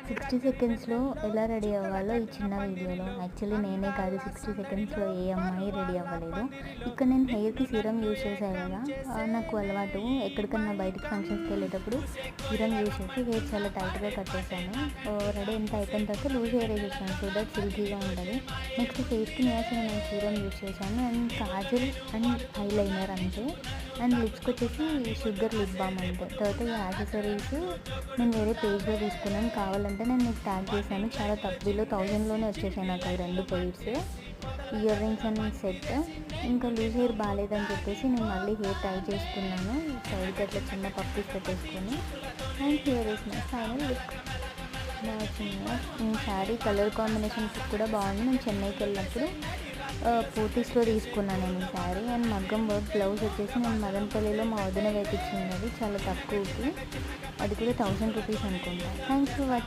60 సెకండ్స్‌లో ఎలా రెడీ అవ్వాలో ఈ చిన్న వీడియోలో. యాక్చువల్లీ నేనే కాదు 60 సెకండ్స్‌లో ఏ అమ్మాయి రెడీ అవ్వలేదు. ఇక్కడ నేను హెయిర్‌కి సీరం యూజ్ చేశాను కదా! నాకు అలవాటు ఎక్కడికన్నా బయటికి ఫంక్షన్స్‌కి వెళ్ళేటప్పుడు సీరం యూజ్ చేసి హెయిర్ చాలా టైట్‌గా కట్టేసాను. రెడీ అంతా అయిపోయిన తర్వాత లూజ్ హెయిర్ వేసేసాను సో దట్ సిల్కీగా ఉంటుంది. నెక్స్ట్ ఫేస్‌కి నియాసినమైన్ సీరం యూజ్ చేశాను అండ్ కాజల్ అండ్ ఐలైనర్ అంతే. అండ్ లిప్స్కి వచ్చేసి షుగర్ లిప్ బామ్ అంతే. తర్వాత ఈ యాక్సెసరీస్ నేను వేరే పేజ్లో తీసుకున్నాను, కావాలంటే నేను మీకు ట్యాగ్ చేశాను. చాలా తక్కువలో 1000లోనే వచ్చేసాయి నాకు అవి 2 pairs ear rings and set. ఇంకా లూజ్ హెయిర్ బాగాలేదని చెప్పేసి నేను మళ్ళీ హెయిర్ టై చేసుకున్నాను. సైడ్కి అట్లా చిన్న పప్పీస్ పెట్టేసుకొని and here is my final look. బాగా వచ్చింది. ఈ శారీ కలర్ కాంబినేషన్స్ కూడా బాగుంది. నేను చెన్నైకి వెళ్ళినప్పుడు పోటీస్లో తీసుకున్నాను నేను ఈ శారీ. అండ్ మగ్గం వర్క్ బ్లౌజ్ వచ్చేసి నేను మదనపల్లిలో మా వదిన వేపించింది, అది చాలా తక్కువకి, అది కూడా 1000 రూపీస్ అనుకుంటా. Thanks for watching.